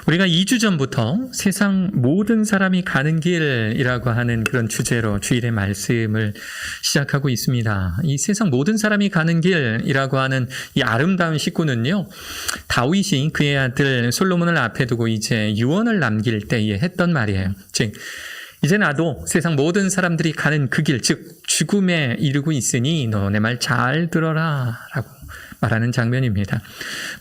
우리가 2주 전부터 세상 모든 사람이 가는 길이라고 하는 그런 주제로 주일의 말씀을 시작하고 있습니다. 이 세상 모든 사람이 가는 길이라고 하는 이 아름다운 식구는요, 다윗이 그의 아들 솔로몬을 앞에 두고 이제 유언을 남길 때에 했던 말이에요. 즉, 이제 나도 세상 모든 사람들이 가는 그 길, 즉 죽음에 이르고 있으니 너 내 말 잘 들어라 라고 말하는 장면입니다.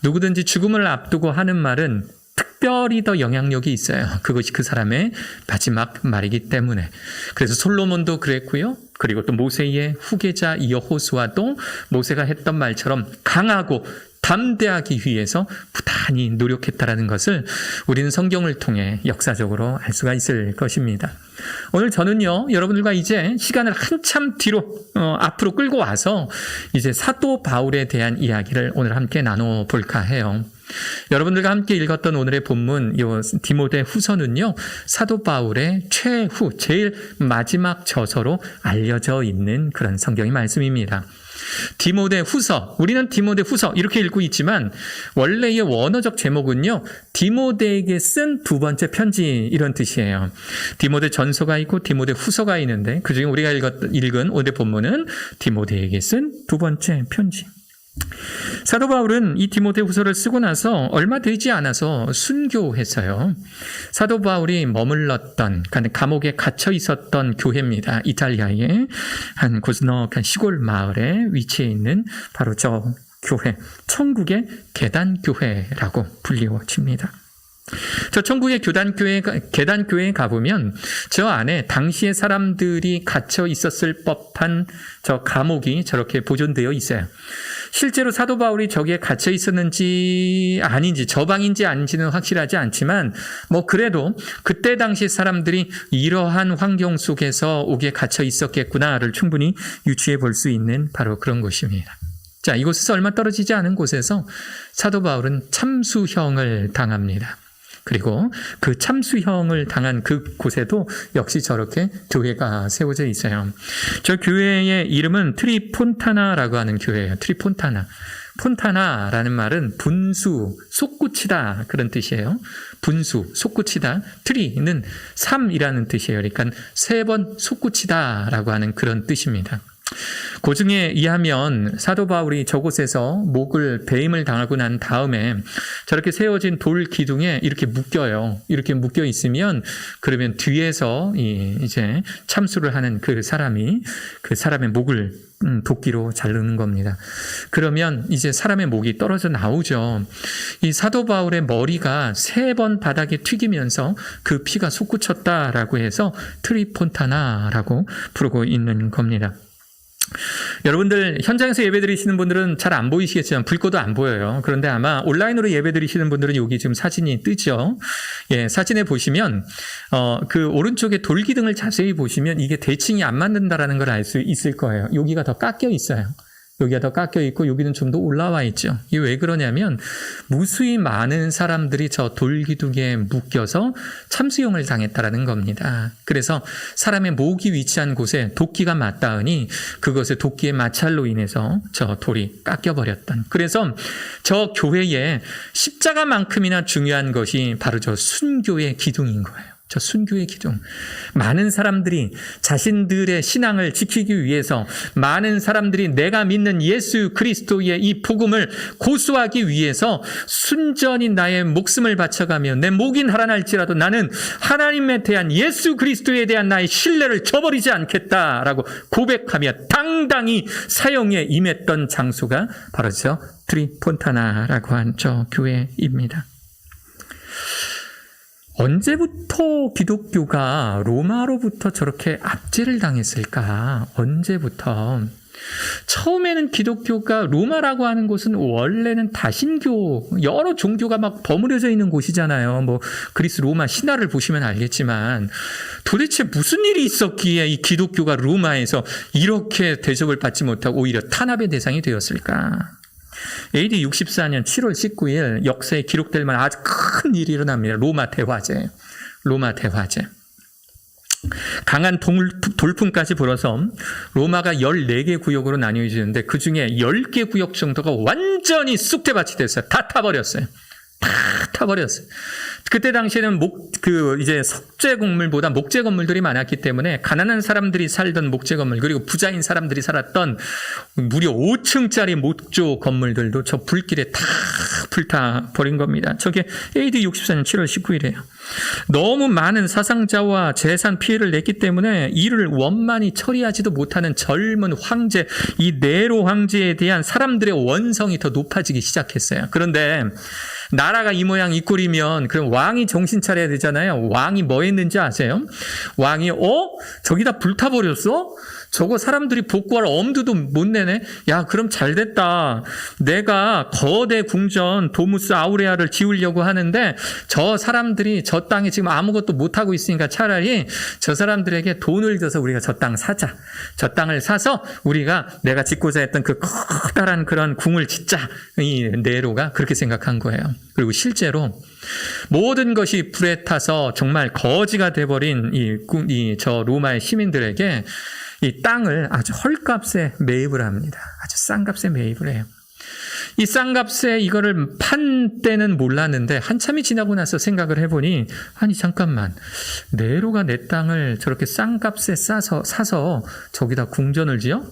누구든지 죽음을 앞두고 하는 말은 특별히 더 영향력이 있어요. 그것이 그 사람의 마지막 말이기 때문에. 그래서 솔로몬도 그랬고요. 그리고 또 모세의 후계자 여호수아도 모세가 했던 말처럼 강하고 담대하기 위해서 부단히 노력했다라는 것을 우리는 성경을 통해 역사적으로 알 수가 있을 것입니다. 오늘 저는요, 여러분들과 이제 시간을 한참 뒤로 앞으로 끌고 와서 이제 사도 바울에 대한 이야기를 오늘 함께 나눠볼까 해요. 여러분들과 함께 읽었던 오늘의 본문 디모데 후서는요, 사도 바울의 최후 제일 마지막 저서로 알려져 있는 그런 성경의 말씀입니다. 디모데 후서, 우리는 디모데 후서 이렇게 읽고 있지만 원래의 원어적 제목은요, 디모데에게 쓴 두 번째 편지 이런 뜻이에요. 디모데 전서가 있고 디모데 후서가 있는데 그중에 우리가 읽은 오늘의 본문은 디모데에게 쓴 두 번째 편지. 사도 바울은 이 디모데 후서를 쓰고 나서 얼마 되지 않아서 순교했어요. 사도 바울이 머물렀던, 감옥에 갇혀 있었던 교회입니다. 이탈리아의 한 고즈넉한 시골 마을에 위치해 있는 바로 저 교회, 천국의 계단교회라고 불리워집니다. 저 천국의 계단교회에 가보면 저 안에 당시의 사람들이 갇혀 있었을 법한 저 감옥이 저렇게 보존되어 있어요. 실제로 사도 바울이 저기에 갇혀 있었는지 아닌지, 저 방인지 아닌지는 확실하지 않지만 그래도 그때 당시 사람들이 이러한 환경 속에서 옥에 갇혀 있었겠구나를 충분히 유추해 볼 수 있는 바로 그런 곳입니다. 자, 이곳에서 얼마 떨어지지 않은 곳에서 사도 바울은 참수형을 당합니다. 그리고 그 참수형을 당한 그곳에도 역시 저렇게 교회가 세워져 있어요. 저 교회의 이름은 트리폰타나라고 하는 교회예요. 트리폰타나. 폰타나라는 말은 분수, 솟구치다 그런 뜻이에요. 분수, 솟구치다. 트리는 3이라는 뜻이에요. 그러니까 3번 솟구치다라고 하는 그런 뜻입니다. 고증에 의하면 사도 바울이 저곳에서 목을 배임을 당하고 난 다음에 저렇게 세워진 돌 기둥에 이렇게 묶여요. 이렇게 묶여 있으면 그러면 뒤에서 이제 참수를 하는 그 사람의 목을 도끼로 자르는 겁니다. 그러면 이제 사람의 목이 떨어져 나오죠. 이 사도 바울의 머리가 3번 바닥에 튀기면서 그 피가 솟구쳤다라고 해서 트리폰타나라고 부르고 있는 겁니다. 여러분들 현장에서 예배드리시는 분들은 잘 안 보이시겠지만 불 꺼도 안 보여요. 그런데 아마 온라인으로 예배드리시는 분들은 여기 지금 사진이 뜨죠. 예, 사진에 보시면 그 오른쪽에 돌기둥을 자세히 보시면 이게 대칭이 안 맞는다라는 걸 알 수 있을 거예요. 여기가 더 깎여 있어요. 여기가 더 깎여 있고 여기는 좀 더 올라와 있죠. 이게 왜 그러냐면 무수히 많은 사람들이 저 돌기둥에 묶여서 참수형을 당했다라는 겁니다. 그래서 사람의 목이 위치한 곳에 도끼가 맞닿으니 그것에 도끼의 마찰로 인해서 저 돌이 깎여버렸던. 그래서 저 교회에 십자가만큼이나 중요한 것이 바로 저 순교의 기둥인 거예요. 저 순교의 기둥. 많은 사람들이 자신들의 신앙을 지키기 위해서 많은 사람들이 내가 믿는 예수 그리스도의 이 복음을 고수하기 위해서 순전히 나의 목숨을 바쳐가며 내 목이 달아날지라도 나는 하나님에 대한 예수 그리스도에 대한 나의 신뢰를 저버리지 않겠다라고 고백하며 당당히 사형에 임했던 장소가 바로 저 트리폰타나라고 한 저 교회입니다. 언제부터 기독교가 로마로부터 저렇게 압제를 당했을까? 언제부터? 처음에는 기독교가 로마라고 하는 곳은 원래는 다신교, 여러 종교가 막 버무려져 있는 곳이잖아요. 그리스 로마 신화를 보시면 알겠지만 도대체 무슨 일이 있었기에 이 기독교가 로마에서 이렇게 대접을 받지 못하고 오히려 탄압의 대상이 되었을까? AD 64년 7월 19일 역사에 기록될 만한 아주 큰 일이 일어납니다. 로마 대화제. 강한 돌풍까지 불어서 로마가 14개 구역으로 나뉘어지는데 그 중에 10개 구역 정도가 완전히 쑥대밭이 됐어요. 다 타버렸어요. 그때 당시에는 이제 석재 건물보다 목재 건물들이 많았기 때문에 가난한 사람들이 살던 목재 건물, 그리고 부자인 사람들이 살았던 무려 5층짜리 목조 건물들도 저 불길에 다 불타 버린 겁니다. 저게 AD 64년 7월 19일이에요. 너무 많은 사상자와 재산 피해를 냈기 때문에 이를 원만히 처리하지도 못하는 젊은 황제, 이 네로 황제에 대한 사람들의 원성이 더 높아지기 시작했어요. 그런데 나라가 이 모양 이 꼴이면 그럼 왕이 정신 차려야 되잖아요. 왕이 뭐 했는지 아세요? 왕이 저기다 불타버렸어? 저거 사람들이 복구할 엄두도 못 내네. 야, 그럼 잘 됐다. 내가 거대 궁전 도무스 아우레아를 지으려고 하는데 저 사람들이 저 땅에 지금 아무것도 못하고 있으니까 차라리 저 사람들에게 돈을 줘서 우리가 저 땅 사자. 저 땅을 사서 우리가 내가 짓고자 했던 그 커다란 그런 궁을 짓자. 이 네로가 그렇게 생각한 거예요. 그리고 실제로 모든 것이 불에 타서 정말 거지가 돼버린 저 로마의 시민들에게 이 땅을 아주 헐값에 매입을 합니다. 아주 싼 값에 매입을 해요. 이 싼 값에 이거를 판 때는 몰랐는데 한참이 지나고 나서 생각을 해보니 아니 잠깐만, 네로가 내 땅을 저렇게 싼 값에 사서 저기다 궁전을 지어?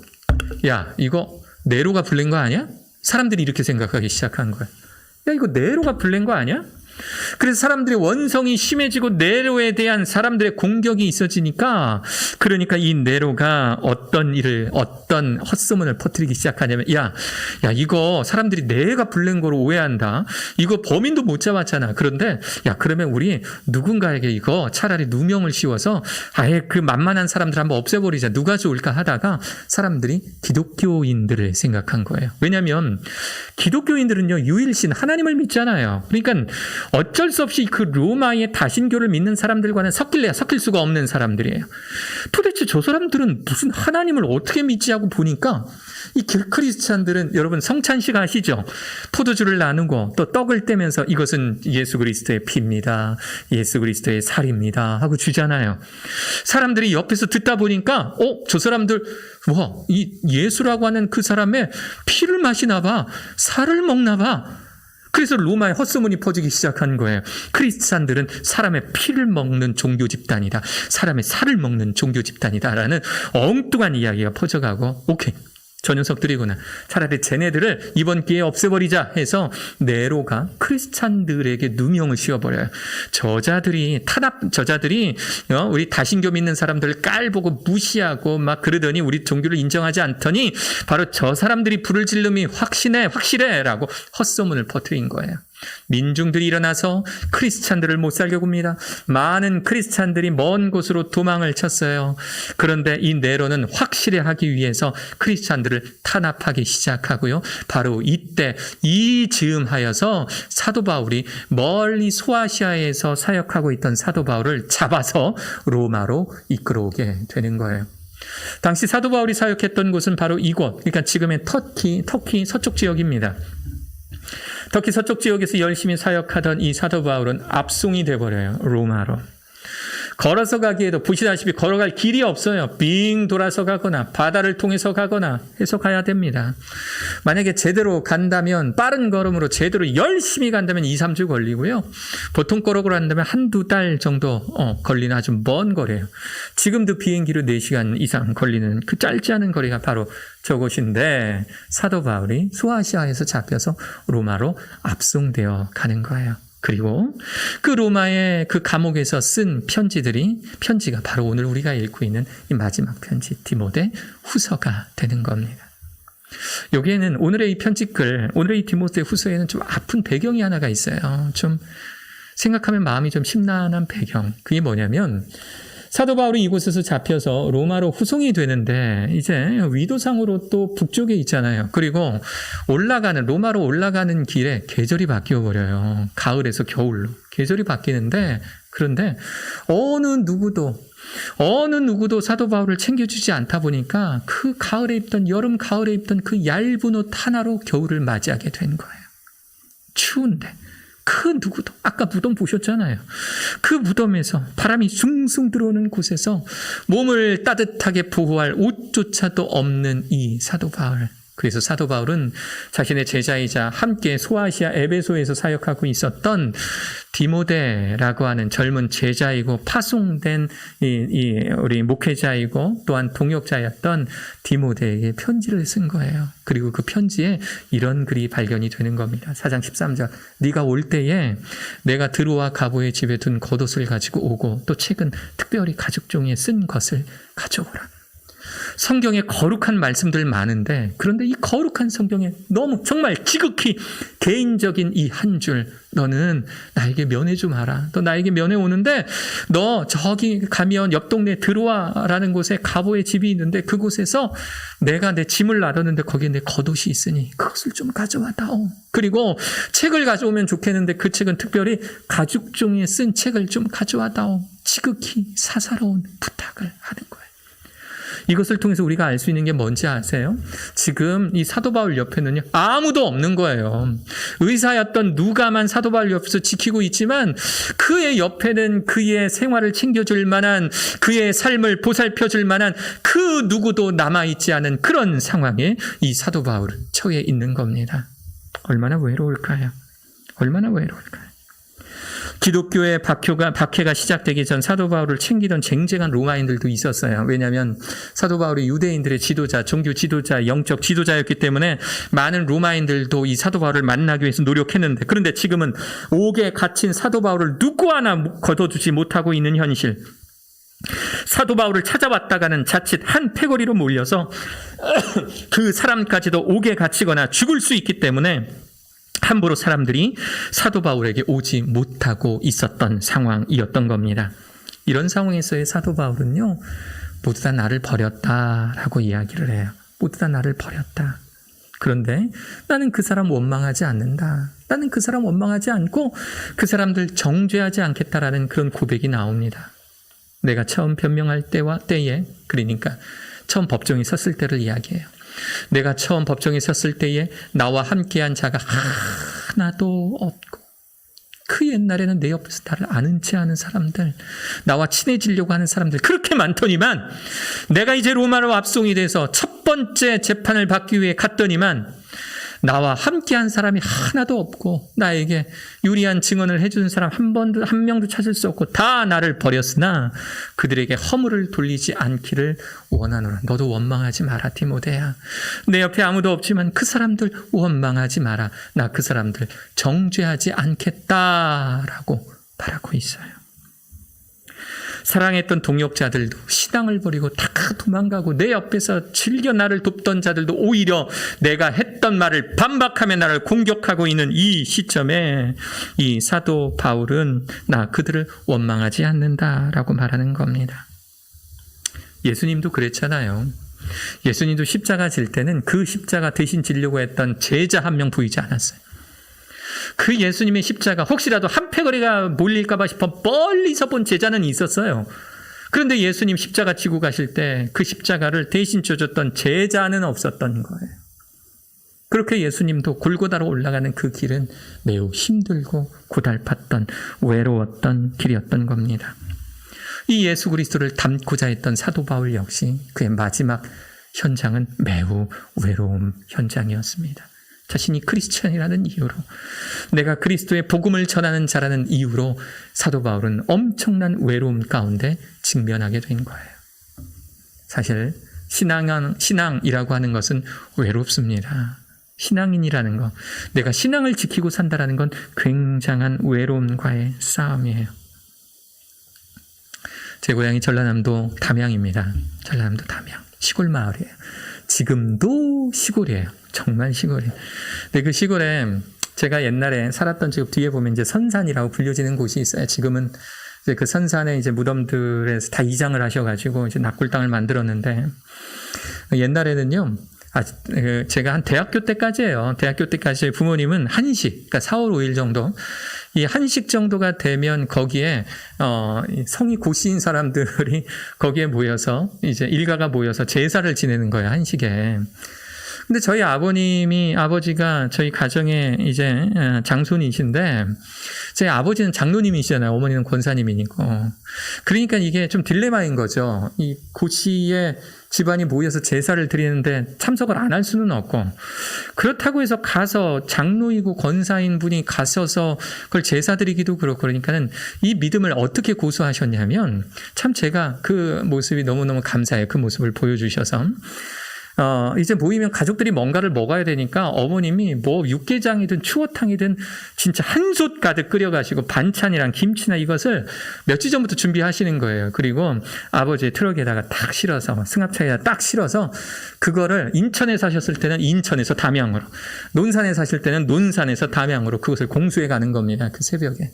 야, 이거 네로가 불낸 거 아니야? 사람들이 이렇게 생각하기 시작한 거야. 야, 이거 네로가 불낸 거 아니야? 그래서 사람들의 원성이 심해지고 네로에 대한 사람들의 공격이 있어지니까, 그러니까 이 네로가 어떤 헛소문을 퍼뜨리기 시작하냐면, 야, 이거 사람들이 내가 불낸 거로 오해한다. 이거 범인도 못 잡았잖아. 그런데 야, 그러면 우리 누군가에게 이거 차라리 누명을 씌워서 아예 그 만만한 사람들 한번 없애버리자. 누가 좋을까 하다가 사람들이 기독교인들을 생각한 거예요. 왜냐하면 기독교인들은요, 유일신 하나님을 믿잖아요. 그러니까 어쩔 수 없이 그 로마의 다신교를 믿는 사람들과는 섞일 수가 없는 사람들이에요. 도대체 저 사람들은 무슨 하나님을 어떻게 믿지 하고 보니까 이 길크리스찬들은, 여러분 성찬식 아시죠? 포도주를 나누고 또 떡을 떼면서 이것은 예수 그리스도의 피입니다. 예수 그리스도의 살입니다. 하고 주잖아요. 사람들이 옆에서 듣다 보니까 저 사람들 이 예수라고 하는 그 사람의 피를 마시나 봐. 살을 먹나 봐. 그래서 로마의 헛소문이 퍼지기 시작한 거예요. 크리스찬들은 사람의 피를 먹는 종교 집단이다. 사람의 살을 먹는 종교 집단이다라는 엉뚱한 이야기가 퍼져가고, 오케이, 저 녀석들이구나. 차라리 쟤네들을 이번 기회에 없애버리자 해서 네로가 크리스찬들에게 누명을 씌워버려요. 저자들이 우리 다신교 믿는 사람들을 깔보고 무시하고 막 그러더니 우리 종교를 인정하지 않더니 바로 저 사람들이 불을 지름이 확실해 라고 헛소문을 퍼뜨린 거예요. 민중들이 일어나서 크리스찬들을 못 살게 굽니다. 많은 크리스찬들이 먼 곳으로 도망을 쳤어요. 그런데 이 네로는 확실히 하기 위해서 크리스찬들을 탄압하기 시작하고요. 바로 이때 이즈음하여서 사도 바울이 멀리 소아시아에서 사역하고 있던 사도 바울을 잡아서 로마로 이끌어오게 되는 거예요. 당시 사도 바울이 사역했던 곳은 바로 이곳, 그러니까 지금의 터키 서쪽 지역입니다. 터키 서쪽 지역에서 열심히 사역하던 이 사도 바울은 압송이 돼버려요. 로마로. 걸어서 가기에도 보시다시피 걸어갈 길이 없어요. 빙 돌아서 가거나 바다를 통해서 가거나 해서 가야 됩니다. 만약에 제대로 간다면, 빠른 걸음으로 제대로 열심히 간다면 2-3주 걸리고요. 보통 걸어고 한다면 1-2달 정도 걸리는 아주 먼 거리예요. 지금도 비행기로 4시간 이상 걸리는 그 짧지 않은 거리가 바로 저곳인데, 사도 바울이 소아시아에서 잡혀서 로마로 압송되어 가는 거예요. 그리고 그 로마의 그 감옥에서 쓴 편지가 바로 오늘 우리가 읽고 있는 이 마지막 편지, 디모데 후서가 되는 겁니다. 여기에는 오늘의 이 편지글, 오늘의 이 디모데 후서에는 좀 아픈 배경이 하나가 있어요. 좀 생각하면 마음이 좀 심란한 배경. 그게 뭐냐면, 사도 바울이 이곳에서 잡혀서 로마로 후송이 되는데 이제 위도상으로 또 북쪽에 있잖아요. 그리고 로마로 올라가는 길에 계절이 바뀌어 버려요. 가을에서 겨울로 계절이 바뀌는데, 그런데 어느 누구도 사도 바울을 챙겨주지 않다 보니까 그 여름 가을에 입던 그 얇은 옷 하나로 겨울을 맞이하게 된 거예요. 추운데 그 누구도, 아까 무덤 보셨잖아요. 그 무덤에서 바람이 숭숭 들어오는 곳에서 몸을 따뜻하게 보호할 옷조차도 없는 이 사도 바울. 그래서 사도 바울은 자신의 제자이자 함께 소아시아 에베소에서 사역하고 있었던 디모데라고 하는 젊은 제자이고 파송된 우리 목회자이고 또한 동역자였던 디모데에게 편지를 쓴 거예요. 그리고 그 편지에 이런 글이 발견이 되는 겁니다. 4장 13절. 네가 올 때에 내가 드로아 가보의 집에 둔 겉옷을 가지고 오고 또 책은 특별히 가죽 종이에 쓴 것을 가져오라. 성경에 거룩한 말씀들 많은데 그런데 이 거룩한 성경에 너무 정말 지극히 개인적인 이 한 줄, 너는 나에게 면회 좀 하라. 너 나에게 면회 오는데 너 저기 가면 옆 동네 드로아라는 곳에 가보의 집이 있는데 그곳에서 내가 내 짐을 놔뒀는데 거기에 내 겉옷이 있으니 그것을 좀 가져와다오. 그리고 책을 가져오면 좋겠는데 그 책은 특별히 가죽 종이에 쓴 책을 좀 가져와다오. 지극히 사사로운 부탁을 하는 거예요. 이것을 통해서 우리가 알 수 있는 게 뭔지 아세요? 지금 이 사도 바울 옆에는요, 아무도 없는 거예요. 의사였던 누가만 사도 바울 옆에서 지키고 있지만 그의 옆에는 그의 생활을 챙겨줄 만한, 그의 삶을 보살펴줄 만한 그 누구도 남아있지 않은 그런 상황에 이 사도 바울은 처해 있는 겁니다. 얼마나 외로울까요? 얼마나 외로울까요? 기독교의 박해가 시작되기 전 사도 바울을 챙기던 쟁쟁한 로마인들도 있었어요. 왜냐하면 사도 바울이 유대인들의 지도자, 종교 지도자, 영적 지도자였기 때문에 많은 로마인들도 이 사도 바울을 만나기 위해서 노력했는데, 그런데 지금은 옥에 갇힌 사도 바울을 누구 하나 걷어주지 못하고 있는 현실. 사도 바울을 찾아왔다가는 자칫 한 패거리로 몰려서 그 사람까지도 옥에 갇히거나 죽을 수 있기 때문에 함부로 사람들이 사도 바울에게 오지 못하고 있었던 상황이었던 겁니다. 이런 상황에서의 사도 바울은요, 모두 다 나를 버렸다라고 이야기를 해요. 모두 다 나를 버렸다. 그런데 나는 그 사람 원망하지 않는다. 나는 그 사람 원망하지 않고 그 사람들 정죄하지 않겠다라는 그런 고백이 나옵니다. 내가 처음 변명할 때에, 그러니까 처음 법정에 섰을 때를 이야기해요. 내가 처음 법정에 섰을 때에 나와 함께한 자가 하나도 없고, 그 옛날에는 내 옆에서 나를 아는 체 하는 사람들, 나와 친해지려고 하는 사람들 그렇게 많더니만, 내가 이제 로마로 압송이 돼서 첫 번째 재판을 받기 위해 갔더니만 나와 함께한 사람이 하나도 없고, 나에게 유리한 증언을 해주는 사람 한 명도 찾을 수 없고, 다 나를 버렸으나 그들에게 허물을 돌리지 않기를 원하노라. 너도 원망하지 마라, 디모데야. 내 옆에 아무도 없지만 그 사람들 원망하지 마라. 나 그 사람들 정죄하지 않겠다라고 말하고 있어요. 사랑했던 동역자들도 신앙을 버리고 다 도망가고, 내 옆에서 즐겨 나를 돕던 자들도 오히려 내가 했던 말을 반박하며 나를 공격하고 있는 이 시점에 이 사도 바울은 나 그들을 원망하지 않는다라고 말하는 겁니다. 예수님도 그랬잖아요. 예수님도 십자가 질 때는 그 십자가 대신 지려고 했던 제자 한 명 보이지 않았어요. 그 예수님의 십자가 혹시라도 한 패거리가 몰릴까 봐 싶어 멀리서 본 제자는 있었어요. 그런데 예수님 십자가 지고 가실 때 그 십자가를 대신 져줬던 제자는 없었던 거예요. 그렇게 예수님도 골고다로 올라가는 그 길은 매우 힘들고 고달팠던, 외로웠던 길이었던 겁니다. 이 예수 그리스도를 닮고자 했던 사도 바울 역시 그의 마지막 현장은 매우 외로움 현장이었습니다. 자신이 크리스천이라는 이유로, 내가 그리스도의 복음을 전하는 자라는 이유로 사도 바울은 엄청난 외로움 가운데 직면하게 된 거예요. 사실 신앙이라고 하는 것은 외롭습니다. 신앙인이라는 것, 내가 신앙을 지키고 산다라는 건 굉장한 외로움과의 싸움이에요. 제 고향이 전라남도 담양입니다. 전라남도 담양 시골 마을이에요. 지금도 시골이에요. 정말 시골이에요. 근데 그 시골에 제가 옛날에 살았던 집 뒤에 보면 이제 선산이라고 불려지는 곳이 있어요. 지금은 이제 그 선산에 이제 무덤들에서 다 이장을 하셔가지고 이제 낙골당을 만들었는데, 옛날에는요, 제가 한 대학교 때까지예요. 대학교 때까지 부모님은 한식, 그러니까 4월 5일 정도, 이 한식 정도가 되면 거기에 성이 고씨인 사람들이 거기에 모여서 이제 일가가 모여서 제사를 지내는 거예요, 한식에. 근데 저희 아버지가 저희 가정의 이제 장손이신데, 저희 아버지는 장로님이시잖아요. 어머니는 권사님이니까. 그러니까 이게 좀 딜레마인 거죠. 이 고시에 집안이 모여서 제사를 드리는데 참석을 안 할 수는 없고, 그렇다고 해서 가서 장로이고 권사인 분이 가셔서 그걸 제사 드리기도 그렇고, 그러니까는 이 믿음을 어떻게 고수하셨냐면, 참 제가 그 모습이 너무너무 감사해요. 그 모습을 보여주셔서. 이제 모이면 가족들이 뭔가를 먹어야 되니까 어머님이 뭐 육개장이든 추어탕이든 진짜 한솥 가득 끓여가시고 반찬이랑 김치나 이것을 몇 주 전부터 준비하시는 거예요. 그리고 아버지의 트럭에다가 딱 실어서, 승합차에다 딱 실어서 그거를 인천에 사셨을 때는 인천에서 담양으로, 논산에 사실 때는 논산에서 담양으로 그곳을 공수해 가는 겁니다. 그 새벽에.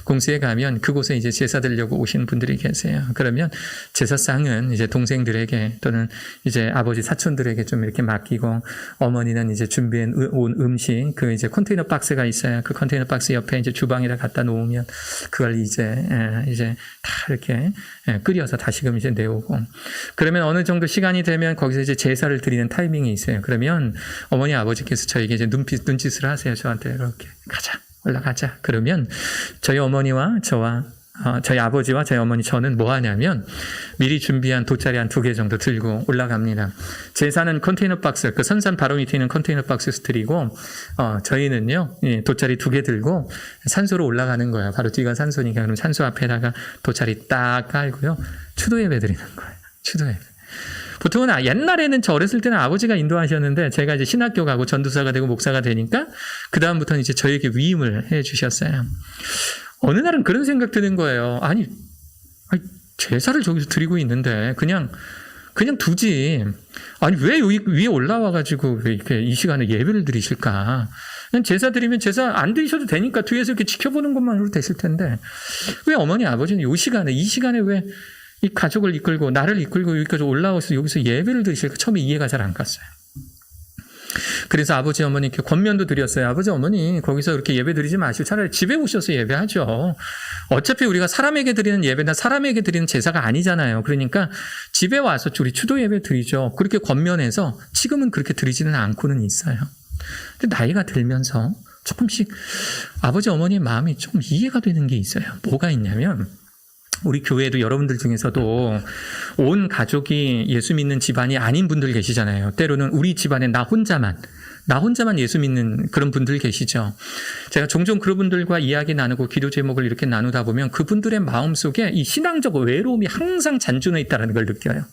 공수해 가면 그곳에 이제 제사 드리려고 오시는 분들이 계세요. 그러면 제사상은 이제 동생들에게 또는 이제 아버지 사촌들에게 좀 이렇게 맡기고, 어머니는 이제 준비해 온 음식, 그 이제 컨테이너 박스가 있어요. 그 컨테이너 박스 옆에 이제 주방에다 갖다 놓으면 그걸 이제 다 이렇게 끓여서 다시금 이제 내오고, 그러면 어느 정도 시간이 되면 거기서 이제 제사를 드리는 타이밍이 있어요. 그러면 어머니 아버지께서 저에게 이제 눈짓을 하세요. 저한테 이렇게 가자, 올라가자. 그러면 저희 어머니와 저희 아버지와 저희 어머니, 저는 뭐 하냐면 미리 준비한 돗자리 한 2개 정도 들고 올라갑니다. 제사는 컨테이너 박스, 그 선산 바로 밑에 있는 컨테이너 박스에서 드리고, 저희는요, 돗자리 2개 들고 산소로 올라가는 거예요. 바로 뒤가 산소니까. 그럼 산소 앞에다가 돗자리 딱 깔고요, 추도 예배 드리는 거예요. 추도 예배. 보통은 옛날에는 저 어렸을 때는 아버지가 인도하셨는데, 제가 이제 신학교 가고 전도사가 되고 목사가 되니까 그 다음부터는 이제 저에게 위임을 해 주셨어요. 어느 날은 그런 생각 드는 거예요. 아니 제사를 저기서 드리고 있는데 그냥 두지. 아니 왜 여기 위에 올라와가지고 왜 이렇게 이 시간에 예배를 드리실까? 그냥 제사 드리면 제사 안 드리셔도 되니까 뒤에서 이렇게 지켜보는 것만으로 되실 텐데, 왜 어머니 아버지는 이 시간에 왜 이 가족을 이끌고 나를 이끌고 여기까지 올라와서 여기서 예배를 드리실까? 처음에 이해가 잘 안 갔어요. 그래서 아버지 어머니께 권면도 드렸어요. 아버지 어머니 거기서 이렇게 예배 드리지 마시고 차라리 집에 오셔서 예배하죠. 어차피 우리가 사람에게 드리는 예배나 사람에게 드리는 제사가 아니잖아요. 그러니까 집에 와서 우리 추도 예배 드리죠. 그렇게 권면해서 지금은 그렇게 드리지는 않고는 있어요. 근데 나이가 들면서 조금씩 아버지 어머니의 마음이 조금 이해가 되는 게 있어요. 뭐가 있냐면, 우리 교회도 여러분들 중에서도 온 가족이 예수 믿는 집안이 아닌 분들 계시잖아요. 때로는 우리 집안에 나 혼자만 예수 믿는 그런 분들 계시죠. 제가 종종 그분들과 이야기 나누고 기도 제목을 이렇게 나누다 보면 그분들의 마음속에 이 신앙적 외로움이 항상 잔존해 있다는 걸 느껴요.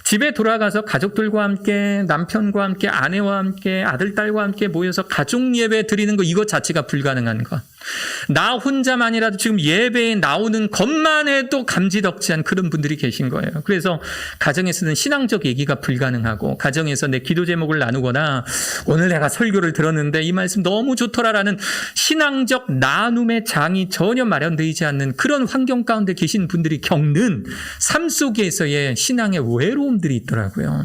집에 돌아가서 가족들과 함께, 남편과 함께, 아내와 함께, 아들, 딸과 함께 모여서 가족 예배 드리는 거, 이것 자체가 불가능한 것. 나 혼자만이라도 지금 예배에 나오는 것만 해도 감지덕지한 그런 분들이 계신 거예요. 그래서 가정에서는 신앙적 얘기가 불가능하고, 가정에서 내 기도 제목을 나누거나 오늘 내가 설교를 들었는데 이 말씀 너무 좋더라라는 신앙적 나눔의 장이 전혀 마련되지 않는 그런 환경 가운데 계신 분들이 겪는 삶 속에서의 신앙의 외로움들이 있더라고요.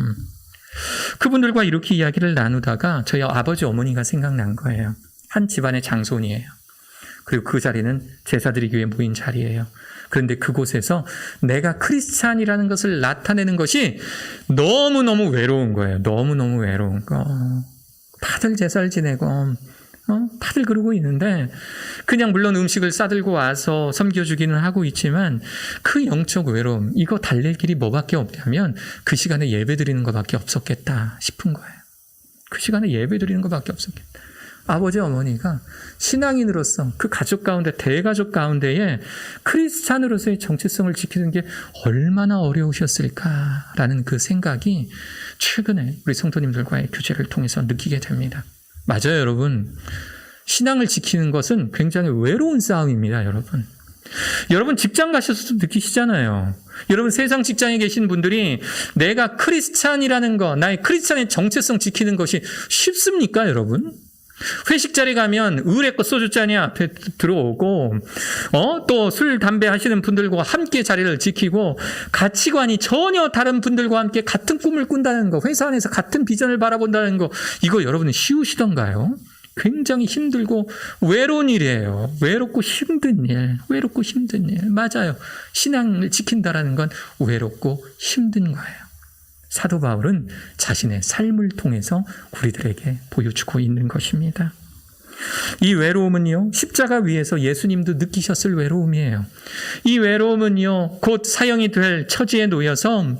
그분들과 이렇게 이야기를 나누다가 저희 아버지 어머니가 생각난 거예요. 한 집안의 장손이에요. 그리고 그 자리는 제사드리기 위해 모인 자리예요. 그런데 그곳에서 내가 크리스찬이라는 것을 나타내는 것이 너무너무 외로운 거예요. 너무너무 외로운 거. 다들 제사를 지내고 다들 그러고 있는데, 그냥 물론 음식을 싸들고 와서 섬겨주기는 하고 있지만 그 영적 외로움, 이거 달랠 길이 뭐밖에 없냐면 그 시간에 예배 드리는 것밖에 없었겠다 싶은 거예요. 그 시간에 예배 드리는 것밖에 없었겠다. 아버지 어머니가 신앙인으로서 그 가족 가운데, 대가족 가운데에 크리스찬으로서의 정체성을 지키는 게 얼마나 어려우셨을까라는 그 생각이 최근에 우리 성도님들과의 교제를 통해서 느끼게 됩니다. 맞아요, 여러분. 신앙을 지키는 것은 굉장히 외로운 싸움입니다, 여러분. 여러분 직장 가셔서도 느끼시잖아요. 여러분 세상 직장에 계신 분들이 내가 크리스찬이라는 거, 나의 크리스찬의 정체성 지키는 것이 쉽습니까, 여러분? 회식 자리 가면 의뢰껏 소주잔이 앞에 들어오고, 또 술, 담배 하시는 분들과 함께 자리를 지키고, 가치관이 전혀 다른 분들과 함께 같은 꿈을 꾼다는 거, 회사 안에서 같은 비전을 바라본다는 거, 이거 여러분은 쉬우시던가요? 굉장히 힘들고 외로운 일이에요. 외롭고 힘든 일. 맞아요. 신앙을 지킨다라는 건 외롭고 힘든 거예요. 사도 바울은 자신의 삶을 통해서 우리들에게 보여주고 있는 것입니다. 이 외로움은요, 십자가 위에서 예수님도 느끼셨을 외로움이에요. 이 외로움은요, 곧 사형이 될 처지에 놓여서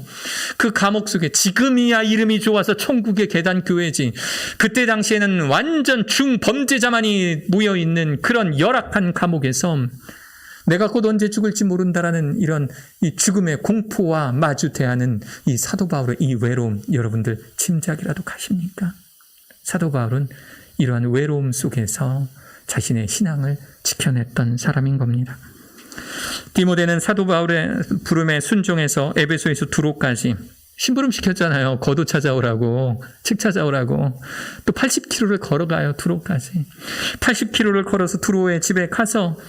그 감옥 속에 지금이야 이름이 좋아서 천국의 계단 교회지, 그때 당시에는 완전 중범죄자만이 모여있는 그런 열악한 감옥에서 내가 곧 언제 죽을지 모른다라는 이런 이 죽음의 공포와 마주 대하는 이 사도 바울의 이 외로움, 여러분들 짐작이라도 가십니까? 사도 바울은 이러한 외로움 속에서 자신의 신앙을 지켜냈던 사람인 겁니다. 디모데는 사도 바울의 부름에 순종해서 에베소에서 두로까지 심부름 시켰잖아요. 겉옷 찾아오라고, 책 찾아오라고. 또 80km를 걸어가요. 두로까지. 80km를 걸어서 두로의 집에 가서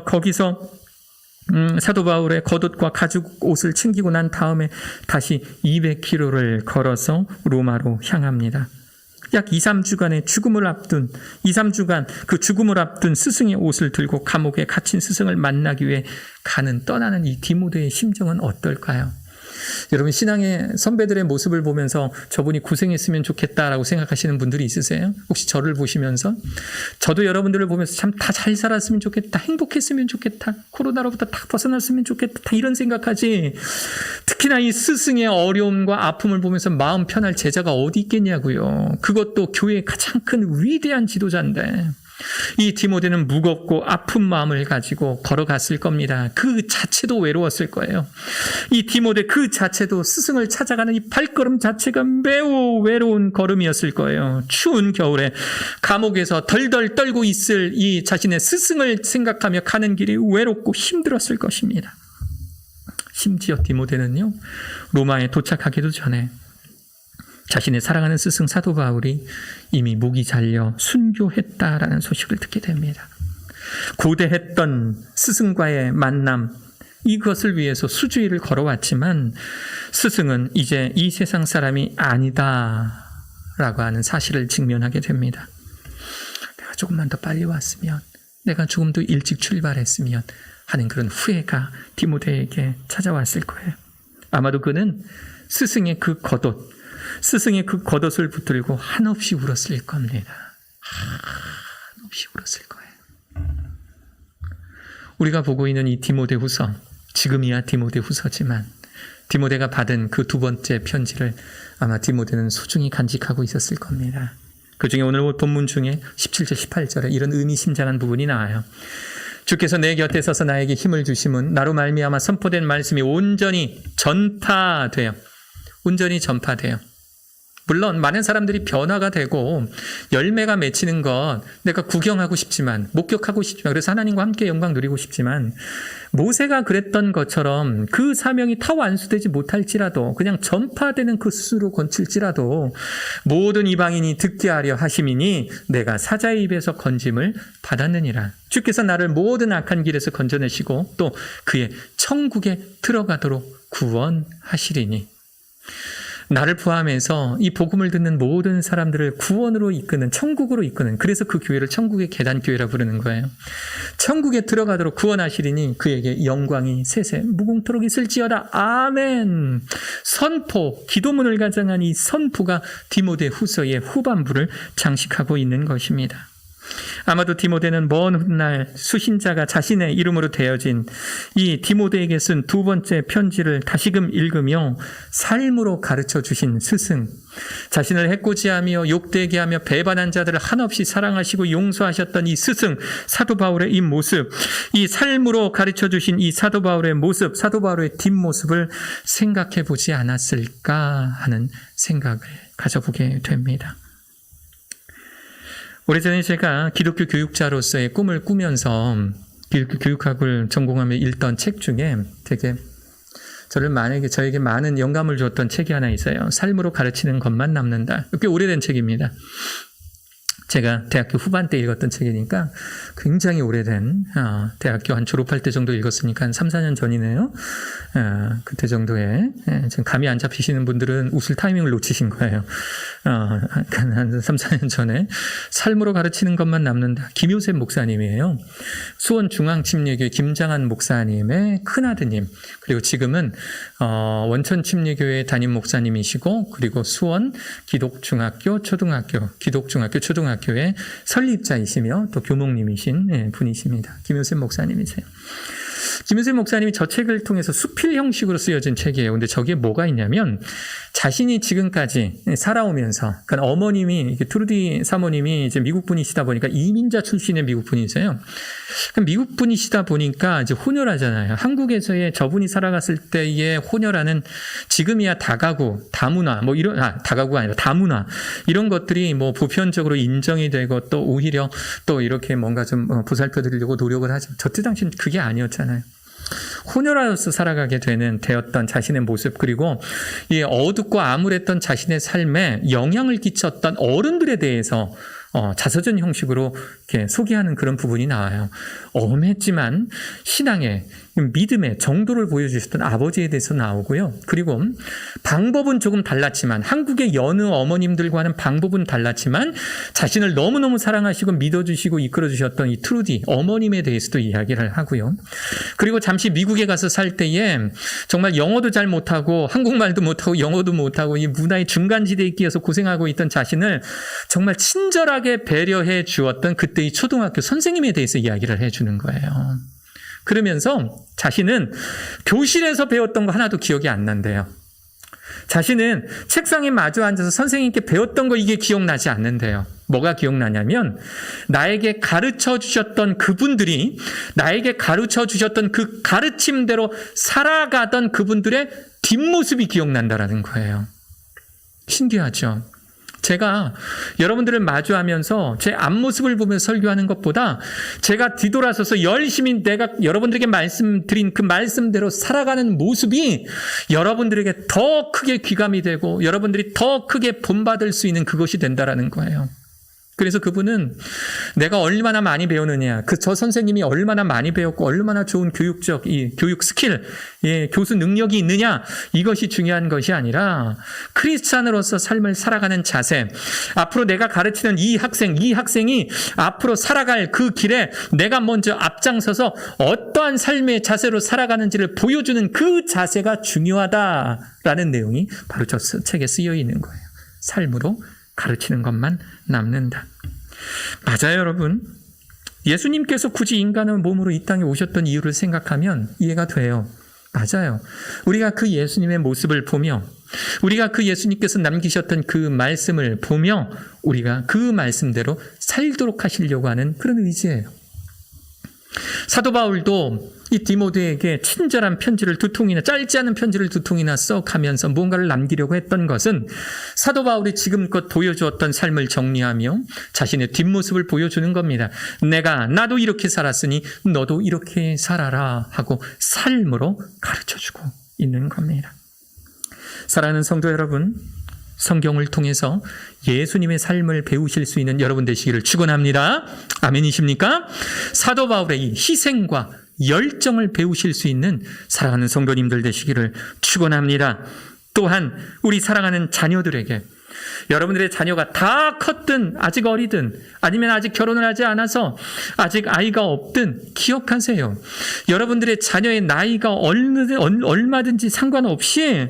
거기서 사도 바울의 겉옷과 가죽 옷을 챙기고 난 다음에 다시 200km를 걸어서 로마로 향합니다. 약 2, 3주간의 죽음을 앞둔 2, 3주간 그 죽음을 앞둔 스승의 옷을 들고 감옥에 갇힌 스승을 만나기 위해 떠나는 이 디모데의 심정은 어떨까요? 여러분, 신앙의 선배들의 모습을 보면서 저분이 고생했으면 좋겠다라고 생각하시는 분들이 있으세요? 혹시 저를 보시면서 저도 여러분들을 보면서 참 다 잘 살았으면 좋겠다, 행복했으면 좋겠다, 코로나로부터 다 벗어났으면 좋겠다, 다 이런 생각하지. 특히나 이 스승의 어려움과 아픔을 보면서 마음 편할 제자가 어디 있겠냐고요. 그것도 교회의 가장 큰 위대한 지도자인데 이 디모데는 무겁고 아픈 마음을 가지고 걸어갔을 겁니다. 그 자체도 외로웠을 거예요. 이 디모데 그 자체도 스승을 찾아가는 이 발걸음 자체가 매우 외로운 걸음이었을 거예요. 추운 겨울에 감옥에서 덜덜 떨고 있을 이 자신의 스승을 생각하며 가는 길이 외롭고 힘들었을 것입니다. 심지어 디모데는요, 로마에 도착하기도 전에 자신의 사랑하는 스승 사도 바울이 이미 목이 잘려 순교했다라는 소식을 듣게 됩니다. 고대했던 스승과의 만남, 이것을 위해서 수주일을 걸어왔지만 스승은 이제 이 세상 사람이 아니다라고 하는 사실을 직면하게 됩니다. 내가 조금만 더 빨리 왔으면, 내가 조금 더 일찍 출발했으면 하는 그런 후회가 디모데에게 찾아왔을 거예요. 아마도 그는 스승의 그 겉옷을 붙들고 한없이 울었을 겁니다. 한없이 울었을 거예요. 우리가 보고 있는 이 디모데후서, 지금이야 디모데후서지만 디모데가 받은 그 두 번째 편지를 아마 디모데는 소중히 간직하고 있었을 겁니다. 그 중에 오늘 본문 중에 17절 18절에 이런 의미심장한 부분이 나와요. 주께서 내 곁에 서서 나에게 힘을 주심은 나로 말미암아 선포된 말씀이 온전히 전파돼요. 물론 많은 사람들이 변화가 되고 열매가 맺히는 것 내가 구경하고 싶지만, 목격하고 싶지만, 그래서 하나님과 함께 영광 누리고 싶지만, 모세가 그랬던 것처럼 그 사명이 다 완수되지 못할지라도 그냥 전파되는 그 수로 건칠지라도 모든 이방인이 듣게 하려 하심이니 내가 사자의 입에서 건짐을 받았느니라. 주께서 나를 모든 악한 길에서 건져내시고 또 그의 천국에 들어가도록 구원하시리니. 나를 포함해서 이 복음을 듣는 모든 사람들을 구원으로 이끄는, 천국으로 이끄는, 그래서 그 교회를 천국의 계단교회라 부르는 거예요. 천국에 들어가도록 구원하시리니 그에게 영광이 세세 무궁토록 있을지어다. 아멘. 선포, 기도문을 가장한 이 선포가 디모데 후서의 후반부를 장식하고 있는 것입니다. 아마도 디모데는 먼 훗날 수신자가 자신의 이름으로 되어진 이 디모데에게 쓴 두 번째 편지를 다시금 읽으며 삶으로 가르쳐 주신 스승, 자신을 해코지하며 욕되게 하며 배반한 자들을 한없이 사랑하시고 용서하셨던 이 스승 사도 바울의 이 모습, 이 삶으로 가르쳐 주신 이 사도 바울의 모습, 사도 바울의 뒷모습을 생각해 보지 않았을까 하는 생각을 가져보게 됩니다. 오래전에 제가 기독교 교육자로서의 꿈을 꾸면서 기독교 교육학을 전공하며 읽던 책 중에 되게 저에게 많은 영감을 주었던 책이 하나 있어요. 삶으로 가르치는 것만 남는다. 꽤 오래된 책입니다. 제가 대학교 후반 때 읽었던 책이니까 굉장히 오래된, 대학교 한 졸업할 때 정도 읽었으니까 한 3, 4년 전이네요. 그때 정도에, 지금 감이 안 잡히시는 분들은 웃을 타이밍을 놓치신 거예요. 한 3, 4년 전에 삶으로 가르치는 것만 남는다. 김효셉 목사님이에요. 수원 중앙침례교회 김장한 목사님의 큰아드님, 그리고 지금은 원천 침례교회 담임 목사님이시고, 그리고 수원 기독중학교 초등학교의 설립자이시며 또 교목님이신 분이십니다. 김효셉 목사님이세요. 김효셉 목사님이 저 책을 통해서 수필 형식으로 쓰여진 책이에요. 근데 저기에 뭐가 있냐면 자신이 지금까지 살아오면서, 그러니까 어머님이, 트루디 사모님이 이제 미국 분이시다 보니까 이민자 출신의 미국 분이세요. 그럼 미국 분이시다 보니까 이제 혼혈하잖아요. 한국에서의 저분이 살아갔을 때의 혼혈하는 지금이야 다가구, 다문화, 뭐 이런, 다가구가 아니라 다문화, 이런 것들이 뭐 보편적으로 인정이 되고 또 오히려 또 이렇게 뭔가 좀 보살펴 드리려고 노력을 하죠. 저때 당시는 그게 아니었잖아요. 혼혈하여서 살아가게 되었던 자신의 모습, 그리고 이 어둡고 암울했던 자신의 삶에 영향을 끼쳤던 어른들에 대해서 자서전 형식으로 이렇게 소개하는 그런 부분이 나와요. 엄했지만 신앙의 믿음의 정도를 보여주셨던 아버지에 대해서 나오고요. 그리고 방법은 조금 달랐지만, 한국의 여느 어머님들과는 방법은 달랐지만 자신을 너무너무 사랑하시고 믿어주시고 이끌어주셨던 이 트루디 어머님에 대해서도 이야기를 하고요. 그리고 잠시 미국에 가서 살 때에 정말 영어도 잘 못하고 한국말도 못하고 영어도 못하고 이 문화의 중간지대에 끼어서 고생하고 있던 자신을 정말 친절하게 배려해 주었던 그때의 초등학교 선생님에 대해서 이야기를 해주는 거예요. 그러면서 자신은 교실에서 배웠던 거 하나도 기억이 안 난대요. 자신은 책상에 마주 앉아서 선생님께 배웠던 거 이게 기억나지 않는데요. 뭐가 기억나냐면 나에게 가르쳐 주셨던 그분들이, 나에게 가르쳐 주셨던 그 가르침대로 살아가던 그분들의 뒷모습이 기억난다라는 거예요. 신기하죠? 제가 여러분들을 마주하면서 제 앞모습을 보면서 설교하는 것보다 제가 뒤돌아서서 열심히 내가 여러분들에게 말씀드린 그 말씀대로 살아가는 모습이 여러분들에게 더 크게 귀감이 되고 여러분들이 더 크게 본받을 수 있는 그것이 된다라는 거예요. 그래서 그분은 내가 얼마나 많이 배우느냐, 저 선생님이 얼마나 많이 배웠고 얼마나 좋은 교육 스킬, 교수 능력이 있느냐, 이것이 중요한 것이 아니라 크리스찬으로서 삶을 살아가는 자세, 앞으로 내가 가르치는 이 학생이 앞으로 살아갈 그 길에 내가 먼저 앞장서서 어떠한 삶의 자세로 살아가는지를 보여주는 그 자세가 중요하다라는 내용이 바로 저 책에 쓰여 있는 거예요. 삶으로 가르치는 것만 남는다. 맞아요, 여러분. 예수님께서 굳이 인간의 몸으로 이 땅에 오셨던 이유를 생각하면 이해가 돼요. 맞아요. 우리가 그 예수님의 모습을 보며, 우리가 그 예수님께서 남기셨던 그 말씀을 보며 우리가 그 말씀대로 살도록 하시려고 하는 그런 의지예요. 사도 바울도 이 디모데에게 친절한 편지를 짧지 않은 편지를 2통이나 써가면서 무언가를 남기려고 했던 것은 사도 바울이 지금껏 보여주었던 삶을 정리하며 자신의 뒷모습을 보여주는 겁니다. 나도 이렇게 살았으니 너도 이렇게 살아라 하고 삶으로 가르쳐주고 있는 겁니다. 사랑하는 성도 여러분, 성경을 통해서 예수님의 삶을 배우실 수 있는 여러분 되시기를 축원합니다. 아멘이십니까? 사도 바울의 이 희생과 열정을 배우실 수 있는 사랑하는 성도님들 되시기를 축원합니다. 또한 우리 사랑하는 자녀들에게, 여러분들의 자녀가 다 컸든 아직 어리든 아니면 아직 결혼을 하지 않아서 아직 아이가 없든 기억하세요. 여러분들의 자녀의 나이가 얼마든지 상관없이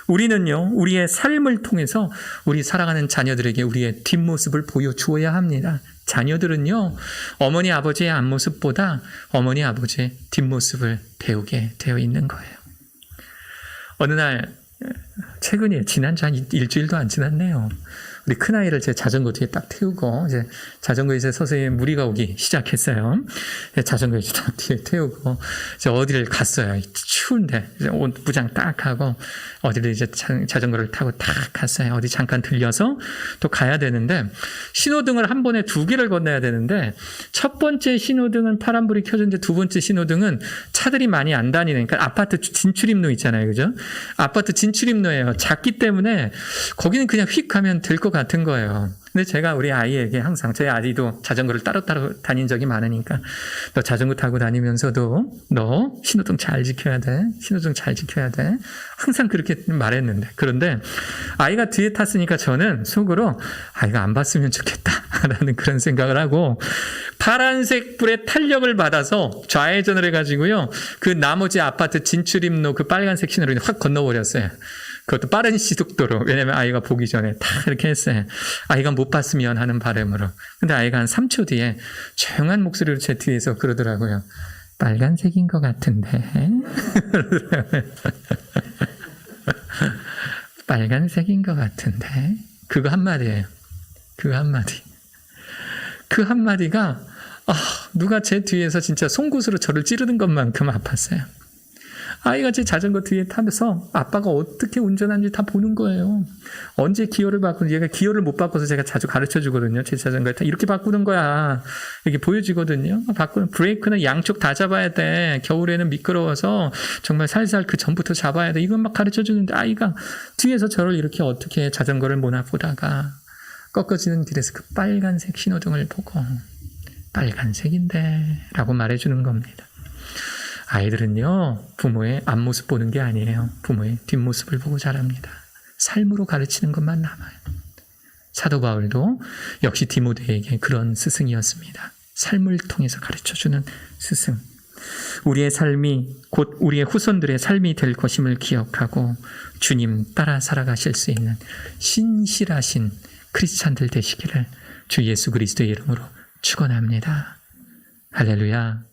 우리는요, 우리의 삶을 통해서 우리 사랑하는 자녀들에게 우리의 뒷모습을 보여주어야 합니다. 자녀들은요, 어머니 아버지의 앞모습보다 어머니 아버지의 뒷모습을 배우게 되어 있는 거예요. 어느 날 최근에 지난주 한 일주일도 안 지났네요. 우리 큰아이를 제 자전거 뒤에 딱 태우고 이제 자전거에 이제 서서히 무리가 오기 시작했어요. 자전거에 이제 딱 뒤에 태우고 이제 어디를 갔어요. 추운데 이제 옷 무장 딱 하고 어디를 이제 자전거를 타고 딱 갔어요. 어디 잠깐 들려서 또 가야 되는데 신호등을 한 번에 2개를 건너야 되는데 첫 번째 신호등은 파란불이 켜졌는데 두 번째 신호등은 차들이 많이 안 다니는, 그러니까 아파트 진출입로 있잖아요, 그죠? 아파트 진출입로 진출입로예요. 작기 때문에 거기는 그냥 휙 하면 될 것 같은 거예요. 근데 제가 우리 아이에게 항상, 제 아이도 자전거를 따로 다닌 적이 많으니까, 너 자전거 타고 다니면서도 너 신호등 잘 지켜야 돼. 신호등 잘 지켜야 돼. 항상 그렇게 말했는데, 그런데 아이가 뒤에 탔으니까 저는 속으로 아이가 안 봤으면 좋겠다라는 그런 생각을 하고, 파란색 불에 탄력을 받아서 좌회전을 해가지고요, 그 나머지 아파트 진출입로 그 빨간색 신호를 확 건너버렸어요. 그것도 빠른 시속도로. 왜냐면 아이가 보기 전에 다 이렇게 했어요. 아이가 못 봤으면 하는 바람으로. 근데 아이가 한 3초 뒤에 조용한 목소리로 제 뒤에서 그러더라고요. 빨간색인 것 같은데. 빨간색인 것 같은데. 그거 한마디예요. 그거 한마디. 그 한마디가 누가 제 뒤에서 진짜 송곳으로 저를 찌르는 것만큼 아팠어요. 아이가 제 자전거 뒤에 타면서 아빠가 어떻게 운전하는지 다 보는 거예요. 언제 기어를 바꾸는지, 얘가 기어를 못 바꿔서 제가 자주 가르쳐 주거든요. 제 자전거에 이렇게 바꾸는 거야. 이렇게 보여주거든요. 브레이크는 양쪽 다 잡아야 돼. 겨울에는 미끄러워서 정말 살살 그 전부터 잡아야 돼. 이건 막 가르쳐 주는데 아이가 뒤에서 저를 이렇게 어떻게 자전거를 모나보다가 꺾어지는 길에서 그 빨간색 신호등을 보고 빨간색인데 라고 말해주는 겁니다. 아이들은요, 부모의 앞모습 보는 게 아니에요. 부모의 뒷모습을 보고 자랍니다. 삶으로 가르치는 것만 남아요. 사도 바울도 역시 디모데에게 그런 스승이었습니다. 삶을 통해서 가르쳐주는 스승. 우리의 삶이 곧 우리의 후손들의 삶이 될 것임을 기억하고 주님 따라 살아가실 수 있는 신실하신 크리스찬들 되시기를 주 예수 그리스도의 이름으로 축원합니다. 할렐루야.